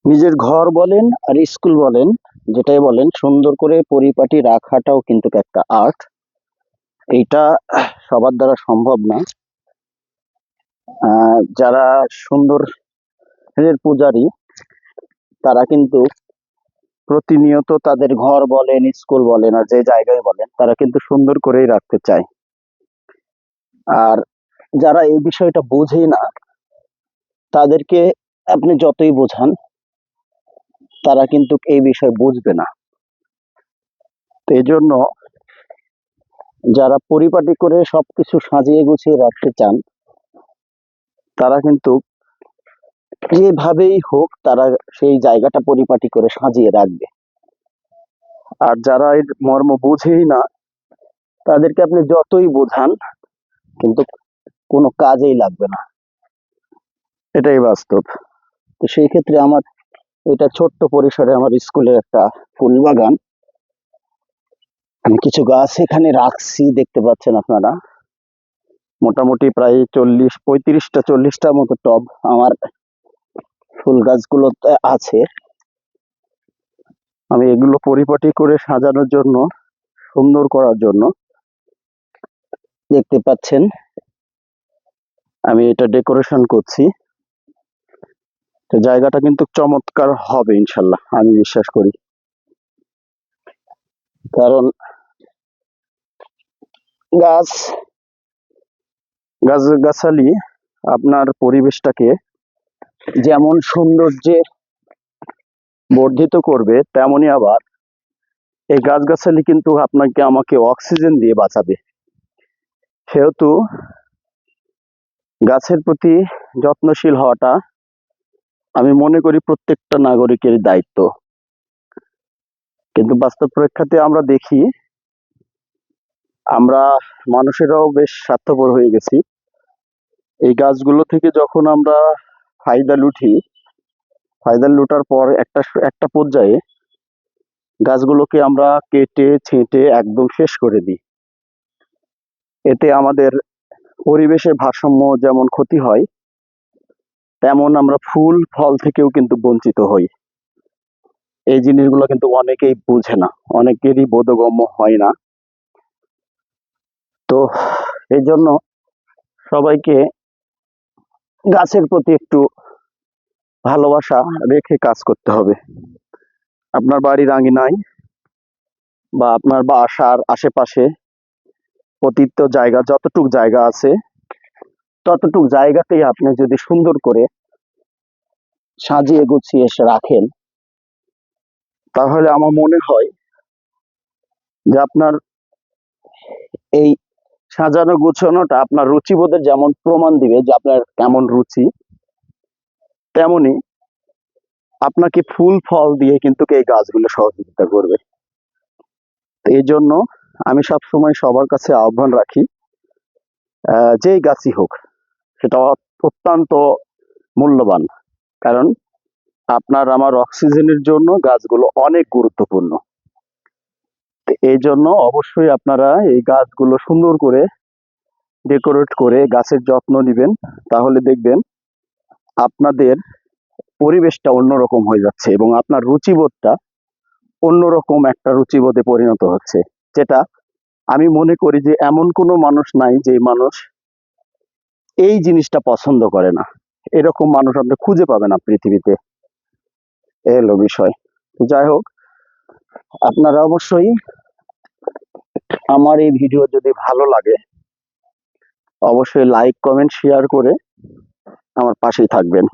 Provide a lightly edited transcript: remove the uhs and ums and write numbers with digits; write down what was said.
নিজের ঘর বলেন আর স্কুল বলেন, যেটাই বলেন, সুন্দর করে পরিপাটি রাখাটাও কিন্তু একটা আর্ট। এইটা সবার দ্বারা সম্ভব না। যারা সুন্দর পূজারী, তারা কিন্তু প্রতিনিয়ত তাদের ঘর বলেন, স্কুল বলেন, আর যে জায়গায় বলেন, তারা কিন্তু সুন্দর করেই রাখতে চায়। আর যারা এই বিষয়টা বোঝেই না, তাদেরকে আপনি যতই বোঝান, তারা কিন্তু এই বিষয় বুঝবে না। তো এই জন্য যারা পরিপাটি করে সবকিছু সাজিয়ে গুছিয়ে রাখতে চান, তারা কিন্তু যেভাবেই হোক তারা সেই জায়গাটা পরিপাটি করে সাজিয়ে রাখবে। আর যারা এর মর্ম বুঝেই না, তাদেরকে আপনি যতই বোঝান, কিন্তু কোনো কাজেই লাগবে না। এটাই বাস্তব। তো সেই ক্ষেত্রে আমার এটা ছোট্ট পরিসরে আমার স্কুলের একটা ফুল বাগান, আমি কিছু গাছ এখানে রাখছি, দেখতে পাচ্ছেন আপনারা। মোটামুটি প্রায় 35-40টা মতো টব আমার ফুল গাছগুলোতে আছে। আমি এগুলো পরিপাটি করে সাজানোর জন্য, সুন্দর করার জন্য, দেখতে পাচ্ছেন আমি এটা ডেকোরেশন করছি। তো জায়গাটা কিন্তু চমৎকার হবে ইনশাল্লাহ, আমি বিশ্বাস করি। কারণ গাছ গাছালি আপনার পরিবেশটাকে যেমন সৌন্দর্যে বর্ধিত করবে, তেমনি আবার এই গাছগাছালি কিন্তু আপনাকে আমাকে অক্সিজেন দিয়ে বাঁচাবে। সেহেতু গাছের প্রতি যত্নশীল হওয়াটা আমি মনে করি প্রত্যেকটা নাগরিকের দায়িত্ব। কিন্তু বাস্তব প্রেক্ষাতে আমরা দেখি, আমরা মানুষেরাও বেশ স্বার্থপর হয়ে গেছি। এই গাছগুলো থেকে যখন আমরা ফায়দা লুটি, ফায়দা লুটার পর একটা পর্যায়ে গাছগুলোকে আমরা কেটে ছেঁটে একদম শেষ করে দিই। এতে আমাদের পরিবেশের ভারসাম্য যেমন ক্ষতি হয়, তেমন আমরা ফুল ফল থেকেও কিন্তু বঞ্চিত হই। এই জিনিসগুলো কিন্তু অনেকেই বুঝে না, অনেকেরই বোধগম্য হয় না। তো এই জন্য সবাইকে গাছের প্রতি একটু ভালোবাসা রেখে কাজ করতে হবে। আপনার বাড়ির আঙিনায় বা আপনার বাসার আশেপাশে পতিত জায়গা, যতটুক জায়গা আছে, ততটুক জায়গাতেই আপনি যদি সুন্দর করে সাজিয়ে গুছিয়ে এসে রাখেন, তাহলে আমার মনে হয় যে আপনার এই সাজানো গুছানোটা আপনার রুচিবোধের যেমন প্রমাণ দিবে যে আপনার কেমন রুচি, তেমনি আপনাকে ফুল ফল দিয়ে কিন্তু এই গাছগুলো সহযোগিতা করবে। তো এই জন্য আমি সবসময় সবার কাছে আহ্বান রাখি, যেই গাছই হোক, সেটা অত্যন্ত মূল্যবান। কারণ আপনার আমার অক্সিজেনের জন্য গাছগুলো অনেক গুরুত্বপূর্ণ। এই জন্য অবশ্যই আপনারা এই গাছগুলো সুন্দর করে ডেকোরেট করে গাছের যত্ন নেবেন, তাহলে দেখবেন আপনাদের পরিবেশটা অন্যরকম হয়ে যাচ্ছে এবং আপনার রুচিবোধটা অন্যরকম একটা রুচিবোধে পরিণত হচ্ছে। যেটা আমি মনে করি যে এমন কোনো মানুষ নাই যে মানুষ এই জিনিসটা পছন্দ করে না। এরকম মানুষ আপনি খুঁজে পাবেন না পৃথিবীতে। এলো বিষয়। যাই হোক, আপনারা অবশ্যই আমার এই ভিডিও যদি ভালো লাগে, অবশ্যই লাইক কমেন্ট শেয়ার করে আমার পাশেই থাকবেন।